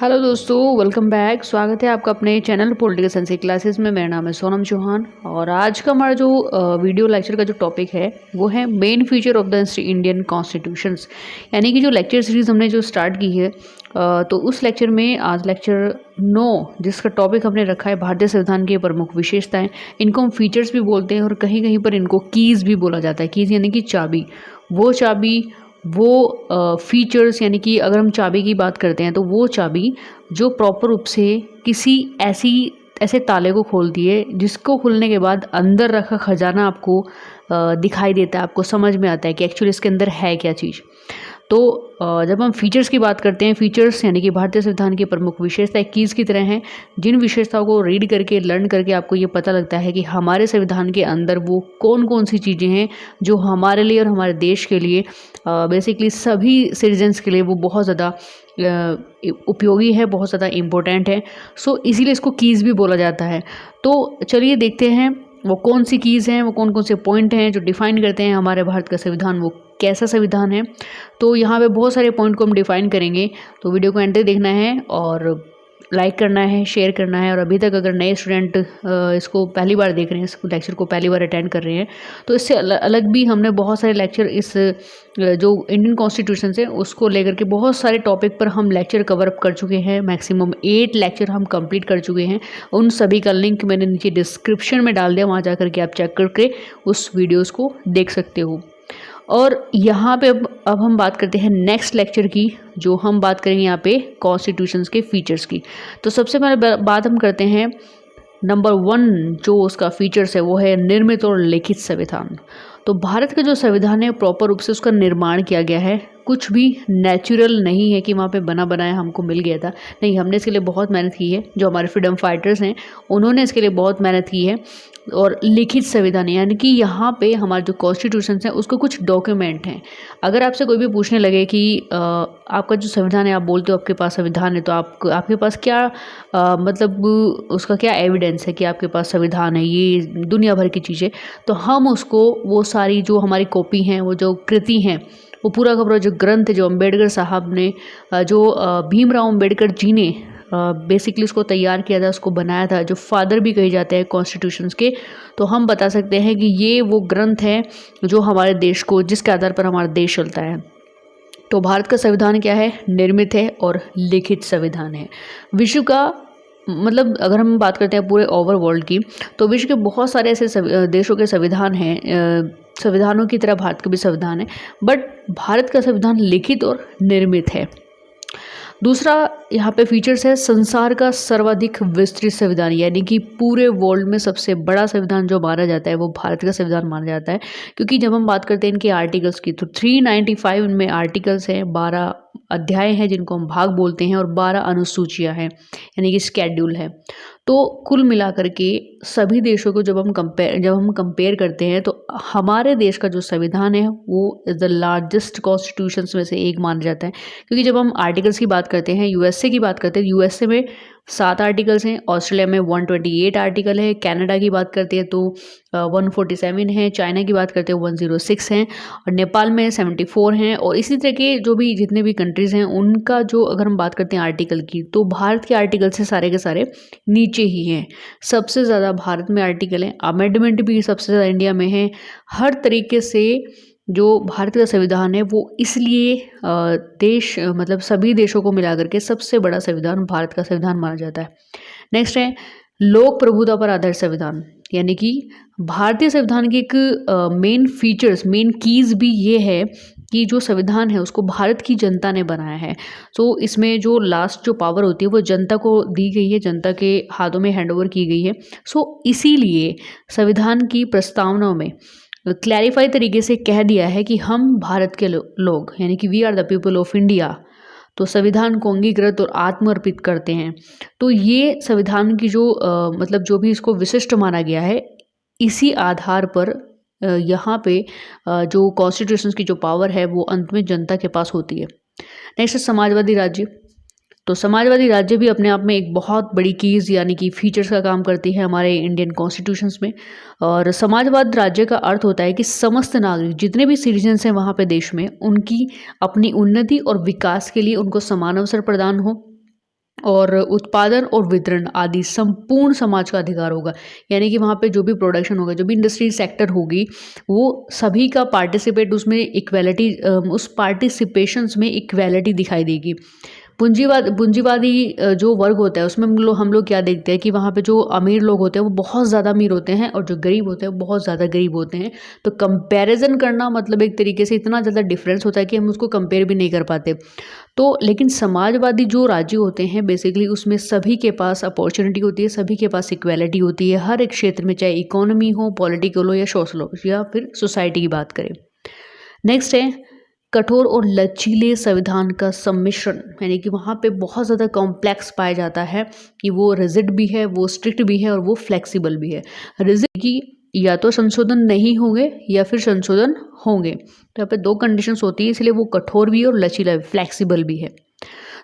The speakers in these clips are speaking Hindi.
हेलो दोस्तों, वेलकम बैक। स्वागत है आपका अपने चैनल पॉलिटिकल साइंस क्लासेस में। मेरा नाम है सोनम चौहान और आज का हमारा जो वीडियो लेक्चर का जो टॉपिक है वो है main feature of the Indian constitutions. यानी कि जो लेक्चर सीरीज हमने जो स्टार्ट की है तो उस लेक्चर में आज लेक्चर 9 जिसका टॉपिक हमने रखा है भारतीय संविधान की प्रमुख विशेषताएं। इनको हम फीचर्स भी बोलते हैं और कहीं कहीं पर इनको कीज़ भी बोला जाता है। कीज़ यानी कि चाबी, वो फीचर्स यानी कि अगर हम चाबी की बात करते हैं तो वो चाबी जो प्रॉपर रूप से किसी ऐसे ताले को खोलती है जिसको खोलने के बाद अंदर रखा खजाना आपको दिखाई देता है, आपको समझ में आता है कि एक्चुअली इसके अंदर है क्या चीज़। तो जब हम फीचर्स की बात करते हैं, फीचर्स यानी कि भारतीय संविधान की प्रमुख विशेषताएं कीज़ की तरह हैं, जिन विशेषताओं को रीड करके लर्न करके आपको ये पता लगता है कि हमारे संविधान के अंदर वो कौन कौन सी चीज़ें हैं जो हमारे लिए और हमारे देश के लिए बेसिकली सभी सिटीजन्स के लिए वो बहुत ज़्यादा उपयोगी है, बहुत ज़्यादा इम्पोर्टेंट है। सो इसीलिए इसको कीज़ भी बोला जाता है। तो चलिए देखते हैं वो कौन सी कीज़ हैं, वो कौन कौन से पॉइंट हैं जो डिफ़ाइन करते हैं हमारे भारत का संविधान वो कैसा संविधान है। तो यहाँ पे बहुत सारे पॉइंट को हम डिफ़ाइन करेंगे, तो वीडियो को एंड तक देखना है और लाइक करना है, शेयर करना है। और अभी तक अगर नए स्टूडेंट इसको पहली बार देख रहे हैं, इस लेक्चर को पहली बार अटेंड कर रहे हैं, तो इससे अलग भी हमने बहुत सारे लेक्चर इस जो इंडियन कॉन्स्टिट्यूशन है उसको लेकर के बहुत सारे टॉपिक पर हम लेक्चर कवर अप कर चुके हैं। मैक्सिमम 8 लेक्चर हम कंप्लीट कर चुके हैं। उन सभी का लिंक मैंने नीचे डिस्क्रिप्शन में डाल दिया, वहाँ जा करके आप चेक करके उस वीडियोज़ को देख सकते हो। और यहाँ पे अब हम बात करते हैं नेक्स्ट लेक्चर की, जो हम बात करेंगे यहाँ पे कॉन्स्टिट्यूशंस के फीचर्स की। तो सबसे पहले बात हम करते हैं नंबर 1 जो उसका फीचर्स है वो है निर्मित और लिखित संविधान। तो भारत का जो संविधान है प्रॉपर रूप से उसका निर्माण किया गया है, कुछ भी नेचुरल नहीं है कि वहाँ पे बना बनाया हमको मिल गया था। नहीं, हमने इसके लिए बहुत मेहनत की है। जो हमारे फ्रीडम फाइटर्स हैं उन्होंने इसके लिए बहुत मेहनत की है। और लिखित संविधान यानी कि यहाँ पे हमारे जो कॉन्स्टिट्यूशन है उसको कुछ डॉक्यूमेंट हैं। अगर आपसे कोई भी पूछने लगे कि आपका जो संविधान है, आप बोलते हो आपके पास संविधान है, तो आपके पास क्या मतलब उसका क्या एविडेंस है कि आपके पास संविधान है, ये दुनिया भर की चीज़ें। तो हम उसको वो सारी जो हमारी कॉपी हैं, वो जो कृति हैं, वो पूरा का पूरा जो ग्रंथ है जो अम्बेडकर साहब ने जो भीमराव अम्बेडकर जी ने बेसिकली उसको तैयार किया था, उसको बनाया था, जो फादर भी कहे जाते हैं कॉन्स्टिट्यूशंस के, तो हम बता सकते हैं कि ये वो ग्रंथ है जो हमारे देश को, जिसके आधार पर हमारा देश चलता है। तो भारत का संविधान क्या है? निर्मित है और लिखित संविधान है। विश्व का मतलब अगर हम बात करते हैं पूरे ओवर वर्ल्ड की, तो विश्व के बहुत सारे ऐसे देशों के संविधान हैं, संविधानों की तरह भारत का भी संविधान है, बट भारत का संविधान लिखित और निर्मित है। दूसरा यहाँ पे फीचर्स है संसार का सर्वाधिक विस्तृत संविधान, यानी कि पूरे वर्ल्ड में सबसे बड़ा संविधान जो माना जाता है वो भारत का संविधान माना जाता है। क्योंकि जब हम बात करते हैं इनके आर्टिकल्स की, तो 395 इनमें आर्टिकल्स हैं, 12 अध्याय हैं जिनको हम भाग बोलते हैं, और 12 अनुसूचियाँ हैं यानी कि शेड्यूल है। तो कुल मिलाकर के सभी देशों को जब हम कंपेयर करते हैं तो हमारे देश का जो संविधान है वो इज़ द लार्जेस्ट कॉन्स्टिट्यूशंस में से एक माना जाता है। क्योंकि जब हम आर्टिकल्स की बात करते हैं, यूएसए की बात करते हैं, यूएसए में 7 आर्टिकल्स हैं, ऑस्ट्रेलिया में 128 आर्टिकल है, कनाडा की बात करते हैं तो 147 है, चाइना की बात करते हैं 106 हैं, और नेपाल में 74 हैं। और इसी तरह के जो भी जितने भी कंट्रीज़ हैं उनका जो अगर हम बात करते हैं आर्टिकल की, तो भारत के आर्टिकल से सारे के सारे नीचे ही हैं। सबसे ज़्यादा भारत में आर्टिकल हैं, अमेंडमेंट भी सबसे ज़्यादा इंडिया में है। हर तरीके से जो भारत का संविधान है वो इसलिए मतलब सभी देशों को मिला करके सबसे बड़ा संविधान भारत का संविधान माना जाता है। नेक्स्ट है लोक प्रभुता पर आधारित संविधान, यानी कि भारतीय संविधान की एक मेन फीचर्स, मेन कीज़ भी ये है कि जो संविधान है उसको भारत की जनता ने बनाया है। तो इसमें जो लास्ट जो पावर होती है वो जनता को दी गई है, जनता के हाथों में हैंडओवर की गई है। सो इसीलिए संविधान की प्रस्तावनाओं में क्लैरिफाई तरीके से कह दिया है कि हम भारत के लोग यानी कि we are the people of India, तो संविधान को अंगीकृत और आत्मर्पित करते हैं। तो ये संविधान की जो मतलब जो भी इसको विशिष्ट माना गया है, इसी आधार पर यहाँ पे जो कॉन्स्टिट्यूशन की जो पावर है वो अंत में जनता के पास होती है। नेक्स्ट है समाजवादी राज्य। तो समाजवादी राज्य भी अपने आप में एक बहुत बड़ी कीज़ यानी कि फीचर्स का काम करती है हमारे इंडियन कॉन्स्टिट्यूशंस में। और समाजवाद राज्य का अर्थ होता है कि समस्त नागरिक जितने भी सिटीजन्स हैं वहाँ पे देश में, उनकी अपनी उन्नति और विकास के लिए उनको समान अवसर प्रदान हो, और उत्पादन और वितरण आदि संपूर्ण समाज का अधिकार होगा। यानी कि वहाँ पे जो भी प्रोडक्शन होगा, जो भी इंडस्ट्री सेक्टर होगी, वो सभी का पार्टिसिपेट उसमें इक्वालिटी, उस पार्टिसिपेशंस में इक्वालिटी दिखाई देगी। पूंजीवादी जो वर्ग होता है उसमें हम लोग क्या देखते हैं कि वहाँ पे जो अमीर लोग होते हैं वो बहुत ज़्यादा अमीर होते हैं और जो गरीब होते हैं वो बहुत ज़्यादा गरीब होते हैं। तो कंपैरिजन करना मतलब एक तरीके से इतना ज़्यादा डिफरेंस होता है कि हम उसको कंपेयर भी नहीं कर पाते। तो लेकिन समाजवादी जो राज्य होते हैं बेसिकली उसमें सभी के पास अपॉर्चुनिटी होती है, सभी के पास इक्वालिटी होती है हर एक क्षेत्र में, चाहे इकोनॉमी हो, पॉलिटिकल हो या सोशल हो या फिर सोसाइटी की बात करें। नेक्स्ट है कठोर और लचीले संविधान का सम्मिश्रण। यानी कि वहाँ पे बहुत ज़्यादा कॉम्प्लेक्स पाया जाता है कि वो रिजिड भी है, वो स्ट्रिक्ट भी है और वो फ्लेक्सिबल भी है। रिजिड की या तो संशोधन नहीं होंगे या फिर संशोधन होंगे। तो यहाँ पे दो कंडीशंस होती है, इसलिए वो कठोर भी है और लचीला भी, फ्लेक्सिबल भी है।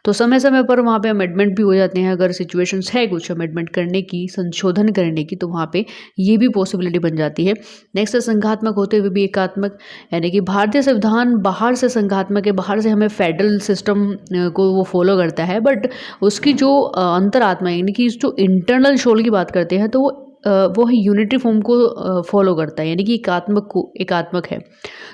तो समय समय पर वहाँ पे अमेंडमेंट भी हो जाते हैं। अगर सिचुएशंस है कुछ अमेंडमेंट करने की, संशोधन करने की, तो वहाँ पे ये भी पॉसिबिलिटी बन जाती है। नेक्स्ट है संघात्मक होते हुए भी एकात्मक। यानी कि भारतीय संविधान बाहर से संघात्मक है, बाहर से हमें फेडरल सिस्टम को वो फॉलो करता है, बट उसकी जो अंतरात्मा यानी कि जो इंटरनल सोल की बात करते हैं तो वो यूनिटरी फॉर्म को फॉलो करता है, यानी कि एकात्मक है।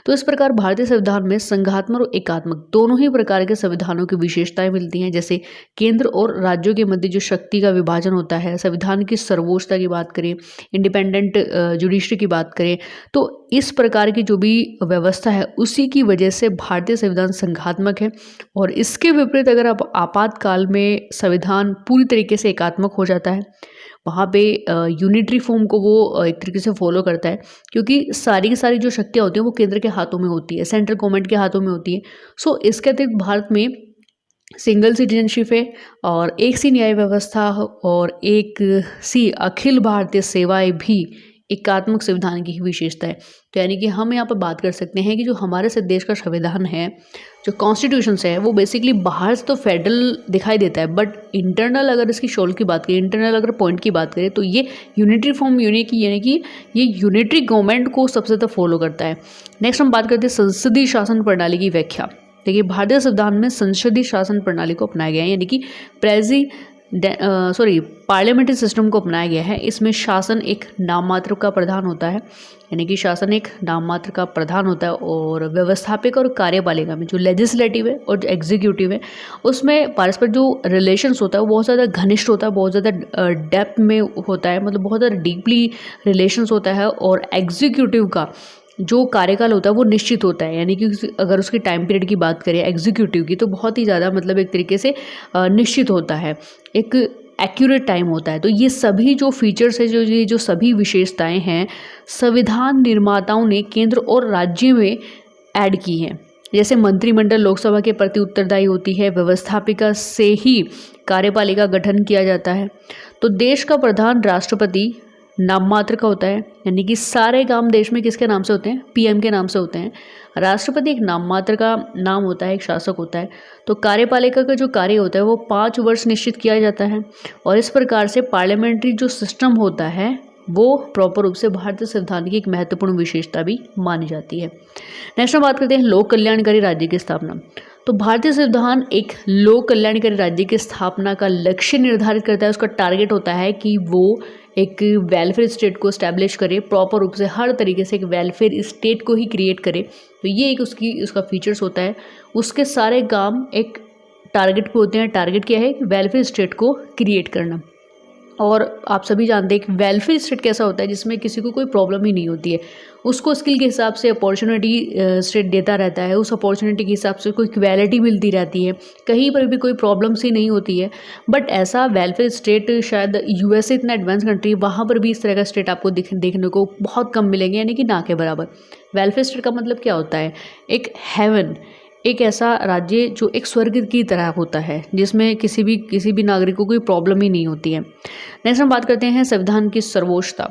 तो इस प्रकार भारतीय संविधान में संघात्मक और एकात्मक दोनों ही प्रकार के संविधानों की विशेषताएं मिलती हैं। जैसे केंद्र और राज्यों के मध्य जो शक्ति का विभाजन होता है, संविधान की सर्वोच्चता की बात करें, इंडिपेंडेंट जुडिशरी की बात करें, तो इस प्रकार की जो भी व्यवस्था है उसी की वजह से भारतीय संविधान संघात्मक है। और इसके विपरीत अगर आप आपातकाल में संविधान पूरी तरीके से एकात्मक हो जाता है, वहाँ पे यूनिटरी फॉर्म को वो एक तरीके से फॉलो करता है, क्योंकि सारी की सारी जो शक्तियाँ होती हैं वो केंद्र के हाथों में होती है, सेंट्रल गवर्नमेंट के हाथों में होती है। सो इसके अतिरिक्त भारत में सिंगल सिटीजनशिप है और एक सी न्याय व्यवस्था और एक सी अखिल भारतीय सेवाएं भी एकात्मक संविधान की ही विशेषता है। तो यानी कि हम यहाँ पर बात कर सकते हैं कि जो हमारे से देश का संविधान है, जो कॉन्स्टिट्यूशन है, वो बेसिकली बाहर से तो फेडरल दिखाई देता है, बट इंटरनल अगर इसकी शोल की बात करें, इंटरनल अगर पॉइंट की बात करें, तो ये यूनिटरी फॉर्म यानी कि ये यूनिटरी गवर्नमेंट को सबसे ज़्यादा फॉलो करता है। नेक्स्ट हम बात करते हैं संसदीय शासन प्रणाली की व्याख्या। देखिए भारतीय संविधान में संसदीय शासन प्रणाली को अपनाया गया है, यानी कि पार्लियामेंट्री सिस्टम को अपनाया गया है। इसमें शासन एक नाम मात्र का प्रधान होता है, यानी कि शासन एक नाम मात्र का प्रधान होता है, और व्यवस्थापक और कार्यपालिका में जो लेजिस्लेटिव है और जो एग्जीक्यूटिव है उसमें परस्पर जो रिलेशंस होता है वो बहुत ज़्यादा घनिष्ठ होता है, बहुत ज़्यादा डेप्थ में होता है, मतलब बहुत ज़्यादा डीपली रिलेशंस होता है। और एग्जीक्यूटिव का जो कार्यकाल होता है वो निश्चित होता है, यानी कि अगर उसकी टाइम पीरियड की बात करें एग्जीक्यूटिव की, तो बहुत ही ज़्यादा मतलब एक तरीके से निश्चित होता है, एक एक्यूरेट टाइम होता है। तो ये सभी जो फीचर्स है, जो सभी विशेषताएं हैं, संविधान निर्माताओं ने केंद्र और राज्य में ऐड की हैं। जैसे मंत्रिमंडल लोकसभा के प्रति उत्तरदायी होती है, व्यवस्थापिका से ही कार्यपालिका गठन किया जाता है। तो देश का प्रधान राष्ट्रपति नाम मात्र का होता है, यानी कि सारे काम देश में किसके नाम से होते हैं, पीएम के नाम से होते हैं। राष्ट्रपति एक नाम मात्र का नाम होता है, एक शासक होता है। तो कार्यपालिका का जो कार्य होता है वो 5 वर्ष निश्चित किया जाता है। और इस प्रकार से पार्लियामेंट्री जो सिस्टम होता है वो प्रॉपर रूप से भारतीय संविधान की एक महत्वपूर्ण विशेषता भी मानी जाती है। नेक्स्ट हम बात करते हैं लोक कल्याणकारी राज्य की स्थापना। तो भारतीय संविधान एक लोक कल्याणकारी राज्य की स्थापना का लक्ष्य निर्धारित करता है। उसका टारगेट होता है कि वो एक वेलफेयर स्टेट को स्टैब्लिश करे, प्रॉपर रूप से हर तरीके से एक वेलफेयर स्टेट को ही क्रिएट करे। तो ये एक उसका फीचर्स होता है। उसके सारे काम एक टारगेट पे होते हैं। टारगेट क्या है, वेलफेयर स्टेट को क्रिएट करना। और आप सभी जानते हैं कि वेलफेयर स्टेट कैसा होता है, जिसमें किसी को कोई प्रॉब्लम ही नहीं होती है, उसको स्किल के हिसाब से अपॉर्चुनिटी स्टेट देता रहता है, उस अपॉर्चुनिटी के हिसाब से कोई इक्वालिटी मिलती रहती है, कहीं पर भी कोई प्रॉब्लम्स ही नहीं होती है। बट ऐसा वेलफेयर स्टेट शायद यूएसए इतना एडवांस कंट्री, वहाँ पर भी इस तरह का स्टेट आपको देखने को बहुत कम मिलेंगे, यानी कि ना के बराबर। वेलफेयर स्टेट का मतलब क्या होता है, एक हेवन, एक ऐसा राज्य जो एक स्वर्ग की तरह होता है, जिसमें किसी भी नागरिक को कोई प्रॉब्लम ही नहीं होती है। नेक्स्ट हम बात करते हैं संविधान की सर्वोच्चता।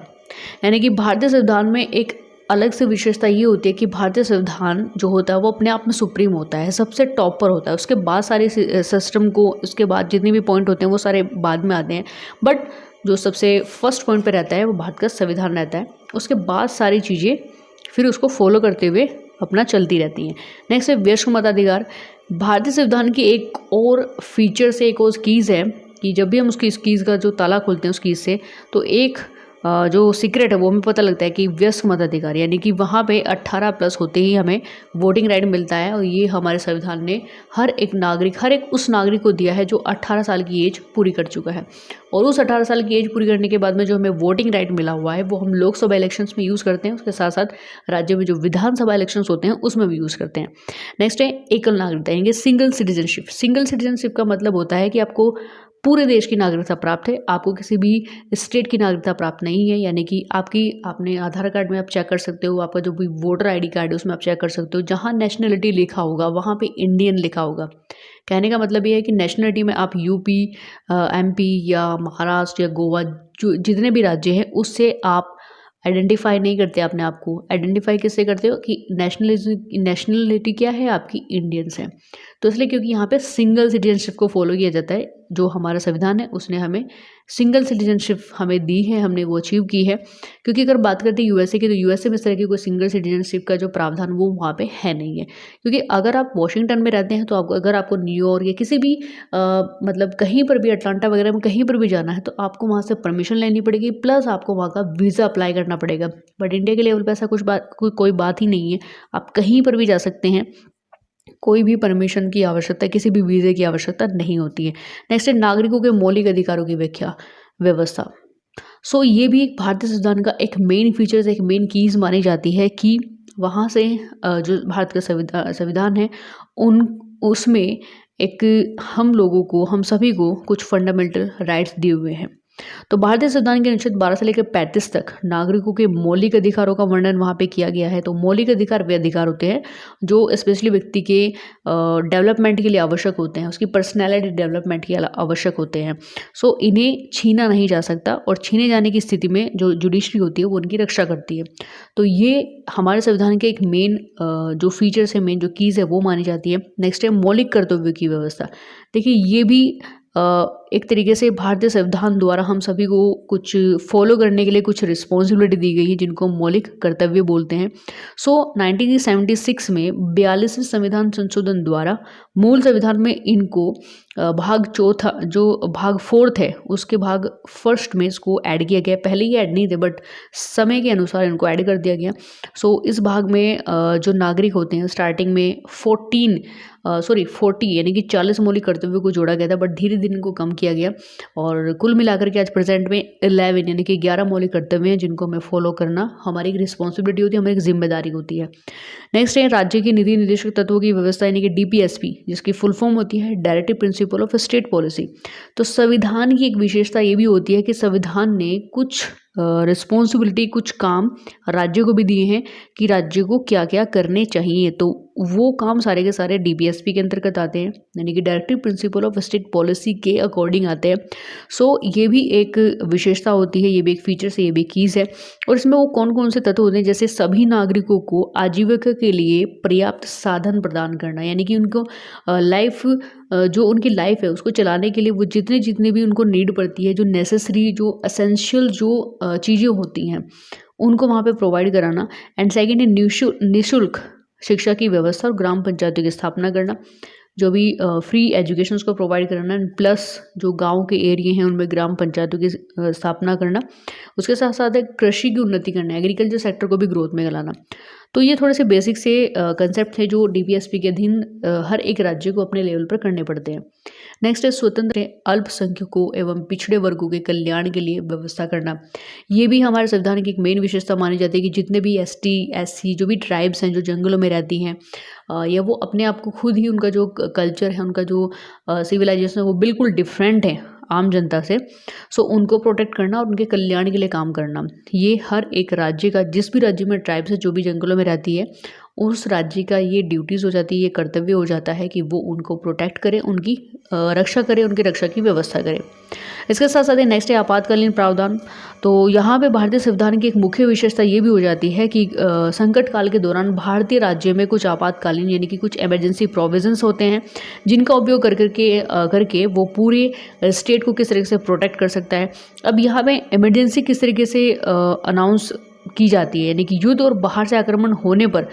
यानी कि भारतीय संविधान में एक अलग से विशेषता ये होती है कि भारतीय संविधान जो होता है वो अपने आप में सुप्रीम होता है, सबसे टॉप पर होता है। उसके बाद सारे सिस्टम को, उसके बाद जितने भी पॉइंट होते हैं वो सारे बाद में आते हैं, बट जो सबसे फर्स्ट पॉइंट पर रहता है वो भारत का संविधान रहता है। उसके बाद सारी चीज़ें फिर उसको फॉलो करते हुए अपना चलती रहती हैं। नेक्स्ट है वयस्क मताधिकार। भारतीय संविधान की एक और फीचर से एक और कीज़ है कि जब भी हम उसकी इस कीज़ का जो ताला खोलते हैं उस कीज़ से, तो एक जो सीक्रेट है वो हमें पता लगता है कि वयस्क मताधिकार, यानी कि वहाँ पे 18 प्लस होते ही हमें वोटिंग राइट मिलता है। और ये हमारे संविधान ने हर एक नागरिक, हर एक उस नागरिक को दिया है जो 18 साल की एज पूरी कर चुका है। और उस 18 साल की एज पूरी करने के बाद में जो हमें वोटिंग राइट मिला हुआ है वो हम लोकसभा इलेक्शंस में यूज़ करते हैं, उसके साथ साथ राज्य में जो विधानसभा इलेक्शंस होते हैं उसमें भी यूज़ करते हैं। नेक्स्ट है एकल नागरिकता, यानी सिंगल सिटीजनशिप। सिंगल सिटीजनशिप का मतलब होता है कि आपको पूरे देश की नागरिकता प्राप्त है, आपको किसी भी स्टेट की नागरिकता प्राप्त नहीं है। यानी कि आपने आधार कार्ड में आप चेक कर सकते हो, आपका जो भी वोटर आईडी कार्ड है उसमें आप चेक कर सकते हो, जहाँ नेशनलिटी लिखा होगा वहाँ पे इंडियन लिखा होगा। कहने का मतलब ये है कि नेशनलिटी में आप यूपी, एमपी या महाराष्ट्र या गोवा, जो जितने भी राज्य हैं उससे आप आइडेंटिफाई नहीं करते अपने आप को। आइडेंटिफाई किससे करते हो कि नेशनलिटी क्या है आपकी, इंडियंस है। तो इसलिए क्योंकि यहाँ पे सिंगल सिटीजनशिप को फॉलो किया जाता है, जो हमारा संविधान है उसने हमें सिंगल सिटीजनशिप हमें दी है, हमने वो अचीव की है। क्योंकि अगर बात करते हैं यूएसए की, तो यूएसए में इस तरह की कोई सिंगल सिटीजनशिप का जो प्रावधान वो वहाँ पे है नहीं है। क्योंकि अगर आप वॉशिंगटन में रहते हैं तो अगर आपको न्यूयॉर्क या किसी भी मतलब कहीं पर भी, अटलांटा वगैरह में कहीं पर भी जाना है तो आपको वहाँ से परमिशन लेनी पड़ेगी, प्लस आपको वहाँ का वीज़ा अप्लाई करना पड़ेगा। बट इंडिया के लेवल पर ऐसा कोई बात ही नहीं है, आप कहीं पर भी जा सकते हैं, कोई भी परमिशन की आवश्यकता, किसी भी वीज़े की आवश्यकता नहीं होती है। नेक्स्ट है नागरिकों के मौलिक अधिकारों की व्याख्या व्यवस्था। सो ये भी एक भारतीय संविधान का एक मेन फीचर्स, एक मेन कीज़ मानी जाती है कि वहाँ से जो भारत का संविधान है उसमें एक हम लोगों को, हम सभी को कुछ फंडामेंटल राइट्स दिए हुए हैं। तो भारतीय संविधान के अनुच्छेद 12 से लेकर 35 तक नागरिकों के मौलिक अधिकारों का वर्णन वहाँ पे किया गया है। तो मौलिक अधिकार वे अधिकार होते हैं जो स्पेशली व्यक्ति के डेवलपमेंट के लिए आवश्यक होते हैं, उसकी पर्सनैलिटी डेवलपमेंट के लिए आवश्यक होते हैं। सो इन्हें छीना नहीं जा सकता, और छीने जाने की स्थिति में जो जुडिशरी होती है वो उनकी रक्षा करती है। तो ये हमारे संविधान के एक मेन जो फीचर्स है, मेन जो कीज़ है वो मानी जाती है। नेक्स्ट है मौलिक कर्तव्य की व्यवस्था। देखिए ये भी एक तरीके से भारतीय संविधान द्वारा हम सभी को कुछ फॉलो करने के लिए कुछ रिस्पॉन्सिबिलिटी दी गई है, जिनको मौलिक कर्तव्य बोलते हैं। सो 1976 में 42वें संविधान संशोधन द्वारा मूल संविधान में इनको भाग चौथा, जो भाग फोर्थ है उसके भाग फर्स्ट में इसको ऐड किया गया। पहले ये ऐड नहीं थे, बट समय के अनुसार इनको ऐड कर दिया गया। सो इस भाग में जो नागरिक होते हैं, स्टार्टिंग में 40 यानी कि 40 मौलिक कर्तव्यों को जोड़ा गया था, बट धीरे धीरे इनको कम किया गया, और कुल मिलाकर के आज प्रेजेंट में 11 यानी कि 11 मौलिक कर्तव्य हैं जिनको हमें फॉलो करना हमारी एक रिस्पॉन्सिबिलिटी होती है, हमारी एक जिम्मेदारी होती है। नेक्स्ट है राज्य की नीति निर्देशक तत्वों की व्यवस्था, यानी कि डीपीएसपी, जिसकी फुल फॉर्म होती है directive principle of state policy. तो संविधान की एक विशेषता ये भी होती है कि संविधान ने कुछ रिस्पॉन्सिबिलिटी, कुछ काम राज्य को भी दिए हैं कि राज्य को क्या क्या करने चाहिए। तो वो काम सारे के सारे डीपीएसपी के अंतर्गत आते हैं, यानी कि directive principle of state policy के अकॉर्डिंग आते हैं। सो ये भी एक विशेषता होती है, ये भी एक फीचर्स है, ये भी कीज़ है। और इसमें वो कौन कौन से तत्व होते हैं, जैसे सभी नागरिकों को आजीविका के लिए पर्याप्त साधन प्रदान करना, यानी कि उनको लाइफ, जो उनकी लाइफ है उसको चलाने के लिए वो जितने भी उनको नीड पड़ती है, जो नेसेसरी, जो एसेंशियल जो चीज़ें होती हैं उनको वहाँ पे प्रोवाइड कराना। एंड सेकेंड है निःशुल्क शिक्षा की व्यवस्था और ग्राम पंचायतों की स्थापना करना, जो भी फ्री एजुकेशन को प्रोवाइड करना, प्लस जो गांव के एरिया हैं उनमें ग्राम पंचायतों की स्थापना करना। उसके साथ साथ है कृषि की उन्नति करना, एग्रीकल्चर सेक्टर को भी ग्रोथ में लाना। तो ये थोड़े से बेसिक से कंसेप्ट थे जो डीपीएसपी के अधीन हर एक राज्य को अपने लेवल पर करने पड़ते हैं। नेक्स्ट है स्वतंत्र अल्पसंख्यकों एवं पिछड़े वर्गों के कल्याण के लिए व्यवस्था करना। ये भी हमारे संविधान की एक मेन विशेषता मानी जाती है कि जितने भी एसटी, एससी, जो भी ट्राइब्स हैं जो जंगलों में रहती हैं, या वो अपने आप को खुद ही, उनका जो कल्चर है, उनका जो सिविलाइजेशन है वो बिल्कुल डिफरेंट है आम जनता से। सो उनको प्रोटेक्ट करना और उनके कल्याण के लिए काम करना, ये हर एक राज्य का, जिस भी राज्य में ट्राइब्स है जो भी जंगलों में रहती है, उस राज्य का ये ड्यूटीज़ हो जाती है, ये कर्तव्य हो जाता है कि वो उनको प्रोटेक्ट करे, उनकी रक्षा करे, उनकी रक्षा की व्यवस्था करे। इसके साथ साथ नेक्स्ट है आपातकालीन प्रावधान। तो यहाँ पे भारतीय संविधान की एक मुख्य विशेषता ये भी हो जाती है कि संकट काल के दौरान भारतीय राज्य में कुछ आपातकालीन, यानी कि कुछ इमरजेंसी प्रोविजंस होते हैं जिनका उपयोग करके वो पूरे स्टेट को किस तरीके से प्रोटेक्ट कर सकता है। अब यहाँ पे इमरजेंसी किस तरीके से अनाउंस की जाती है, यानी कि युद्ध और बाहर से आक्रमण होने पर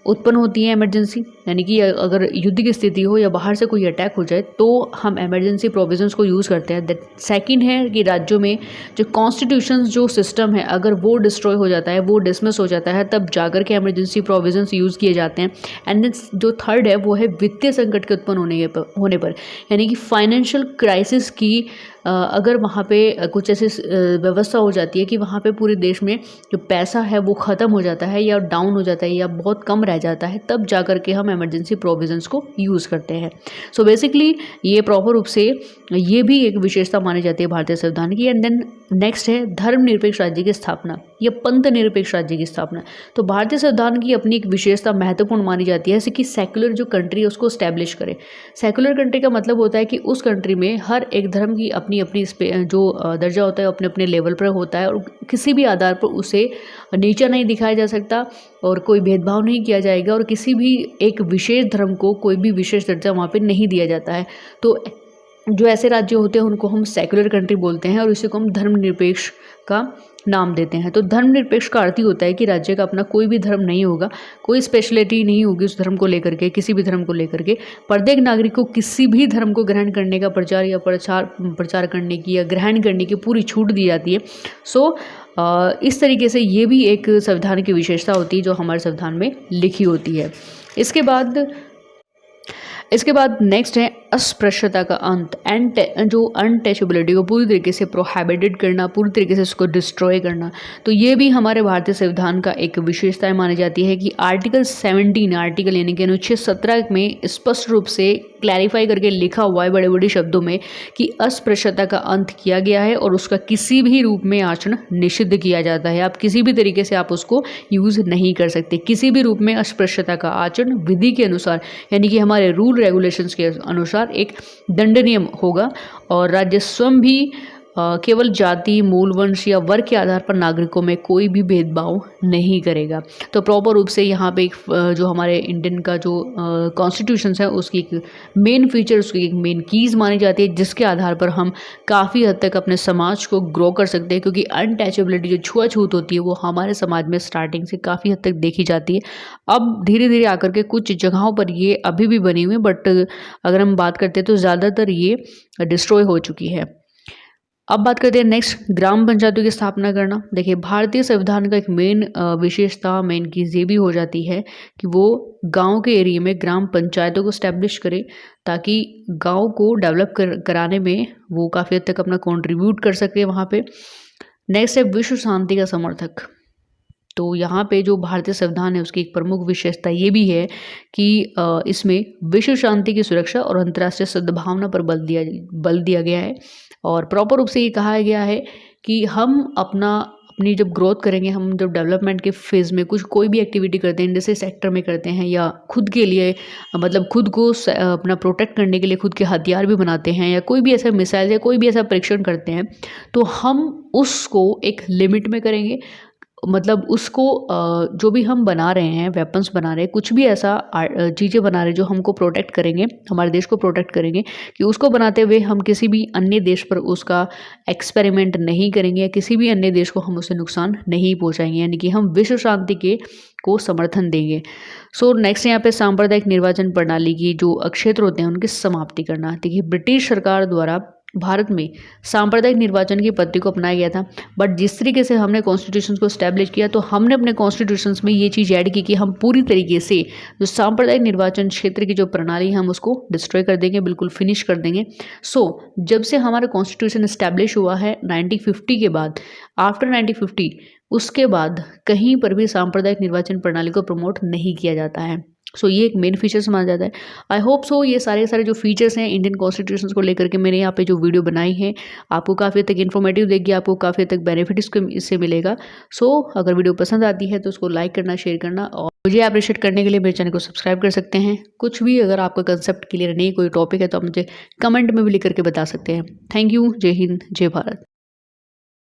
उत्पन्न होती है इमरजेंसी, यानी कि अगर युद्ध की स्थिति हो या बाहर से कोई अटैक हो जाए तो हम इमरजेंसी प्रोविजंस को यूज़ करते हैं। दैट सेकंड है कि राज्यों में जो कॉन्स्टिट्यूशन जो सिस्टम है अगर वो डिस्ट्रॉय हो जाता है, वो डिसमिस हो जाता है, तब जाकर के इमरजेंसी प्रोविजंस यूज़ किए जाते हैं। एंड देन जो थर्ड है वो है वित्तीय संकट के उत्पन्न होने पर, यानी कि फाइनेंशियल क्राइसिस की अगर वहाँ पे कुछ ऐसी व्यवस्था हो जाती है कि वहाँ पे पूरे देश में जो पैसा है वो ख़त्म हो जाता है या डाउन हो जाता है या बहुत कम रह जाता है, तब जा कर के हम इमरजेंसी प्रोविजंस को यूज़ करते हैं। सो बेसिकली ये प्रॉपर रूप से ये भी एक विशेषता मानी जाती है भारतीय संविधान की। एंड देन नेक्स्ट है धर्मनिरपेक्ष राज्य की स्थापना या पंथ निरपेक्ष राज्य की स्थापना। तो भारतीय संविधान की अपनी एक विशेषता महत्वपूर्ण मानी जाती है, जैसे कि सेक्युलर जो कंट्री है उसको स्टैब्लिश करे। सेक्युलर कंट्री का मतलब होता है कि उस कंट्री में हर एक धर्म की अपनी अपनी जो दर्जा होता है अपने अपने लेवल पर होता है और किसी भी आधार पर उसे नीचा नहीं दिखाया जा सकता और कोई भेदभाव नहीं किया जाएगा और किसी भी एक विशेष धर्म को कोई भी विशेष दर्जा वहाँ पे नहीं दिया जाता है। तो जो ऐसे राज्य होते हैं उनको हम सेक्युलर कंट्री बोलते हैं और इसी को हम धर्मनिरपेक्ष का नाम देते हैं। तो धर्मनिरपेक्ष का अर्थ ही होता है कि राज्य का अपना कोई भी धर्म नहीं होगा, कोई स्पेशलिटी नहीं होगी उस धर्म को लेकर के, किसी भी धर्म को लेकर के। प्रत्येक नागरिक को किसी भी धर्म को ग्रहण करने का प्रचार करने की या ग्रहण करने की पूरी छूट दी जाती है। सो इस तरीके से ये भी एक संविधान की विशेषता होती है जो हमारे संविधान में लिखी होती है। इसके बाद नेक्स्ट है अस्पृश्यता का अंत, जो अनटचेबिलिटी को पूरी तरीके से प्रोहिबिटेड करना, पूरी तरीके से उसको डिस्ट्रॉय करना। तो ये भी हमारे भारतीय संविधान का एक विशेषता मानी जाती है कि आर्टिकल 17 यानी कि अनुच्छेद 17 में स्पष्ट रूप से क्लैरिफाई करके लिखा हुआ है बड़े बड़े शब्दों में कि अस्पृश्यता का अंत किया गया है और उसका किसी भी रूप में आचरण निषिद्ध किया जाता है। आप किसी भी तरीके से आप उसको यूज़ नहीं कर सकते। किसी भी रूप में अस्पृश्यता का आचरण विधि के अनुसार, यानी कि हमारे रूल रेगुलेशंस के अनुसार एक दंडनीय होगा और राज्य स्वयं भी केवल जाति, मूल, वंश या वर्ग के आधार पर नागरिकों में कोई भी भेदभाव नहीं करेगा। तो प्रॉपर रूप से यहाँ पे एक जो हमारे इंडियन का जो कॉन्स्टिट्यूशन है उसकी एक मेन फीचर, उसकी एक मेन कीज़ मानी जाती है जिसके आधार पर हम काफ़ी हद तक अपने समाज को ग्रो कर सकते हैं, क्योंकि अनटचेबिलिटी जो छुआछूत होती है वो हमारे समाज में स्टार्टिंग से काफ़ी हद तक देखी जाती है। अब धीरे धीरे आकर के कुछ जगहों पर ये अभी भी बनी हुई है, बट अगर हम बात करते हैं तो ज़्यादातर ये डिस्ट्रॉय हो चुकी है। अब बात करते हैं नेक्स्ट ग्राम पंचायतों की स्थापना करना। देखिए भारतीय संविधान का एक मेन विशेषता, मेन चीज़ ये भी हो जाती है कि वो गांव के एरिया में ग्राम पंचायतों को स्टैब्लिश करे ताकि गांव को डेवलप कराने में वो काफ़ी हद तक अपना कंट्रीब्यूट कर सके वहाँ पे। नेक्स्ट है विश्व शांति का समर्थक। तो यहाँ पे जो भारतीय संविधान है उसकी एक प्रमुख विशेषता ये भी है कि इसमें विश्व शांति की सुरक्षा और अंतर्राष्ट्रीय सद्भावना पर बल दिया गया है और प्रॉपर रूप से ये कहा गया है कि हम अपनी जब ग्रोथ करेंगे, हम जब डेवलपमेंट के फेज़ में कोई भी एक्टिविटी करते हैं, जैसे सेक्टर में करते हैं या खुद के लिए मतलब खुद को अपना प्रोटेक्ट करने के लिए खुद के हथियार भी बनाते हैं या कोई भी ऐसा मिसाइल या कोई भी ऐसा परीक्षण करते हैं, तो हम उसको एक लिमिट में करेंगे। मतलब उसको जो भी हम बना रहे हैं, वेपन्स बना रहे हैं, कुछ भी ऐसा चीज़ें बना रहे हैं जो हमको प्रोटेक्ट करेंगे, हमारे देश को प्रोटेक्ट करेंगे, कि उसको बनाते हुए हम किसी भी अन्य देश पर उसका एक्सपेरिमेंट नहीं करेंगे या किसी भी अन्य देश को हम उससे नुकसान नहीं पहुंचाएंगे, यानी कि हम विश्व शांति को समर्थन देंगे। सो नेक्स्ट यहाँ पे सांप्रदायिक निर्वाचन प्रणाली की जो क्षेत्र होते हैं उनकी समाप्ति करना। देखिए ब्रिटिश सरकार द्वारा भारत में सांप्रदायिक निर्वाचन की पद्धति को अपनाया गया था, बट जिस तरीके से हमने कॉन्स्टिट्यूशन को स्टैब्लिश किया तो हमने अपने कॉन्स्टिट्यूशंस में ये चीज़ ऐड की कि हम पूरी तरीके से जो सांप्रदायिक निर्वाचन क्षेत्र की जो प्रणाली है हम उसको डिस्ट्रॉय कर देंगे, बिल्कुल फिनिश कर देंगे। सो जब से हमारा कॉन्स्टिट्यूशन स्टैब्लिश हुआ है 1950 के बाद, आफ्टर 1950 उसके बाद कहीं पर भी सांप्रदायिक निर्वाचन प्रणाली को प्रमोट नहीं किया जाता है। सो ये एक मेन फीचर्स माना जाता है। आई होप सो ये सारे जो फीचर्स हैं इंडियन कॉन्स्टिट्यूशन को लेकर के मैंने यहाँ पे जो वीडियो बनाई है आपको काफ़ी हद तक इन्फॉर्मेटिव देगी, आपको काफ़ी हद तक बेनिफिट इससे मिलेगा। सो अगर वीडियो पसंद आती है तो उसको लाइक करना, शेयर करना और मुझे अप्रिशिएट करने के लिए मेरे चैनल को सब्सक्राइब कर सकते हैं। कुछ भी अगर आपका कंसेप्ट क्लियर नहीं, कोई टॉपिक है तो आप मुझे कमेंट में भी लिख करके बता सकते हैं। Thank you. जय हिंद, जय भारत।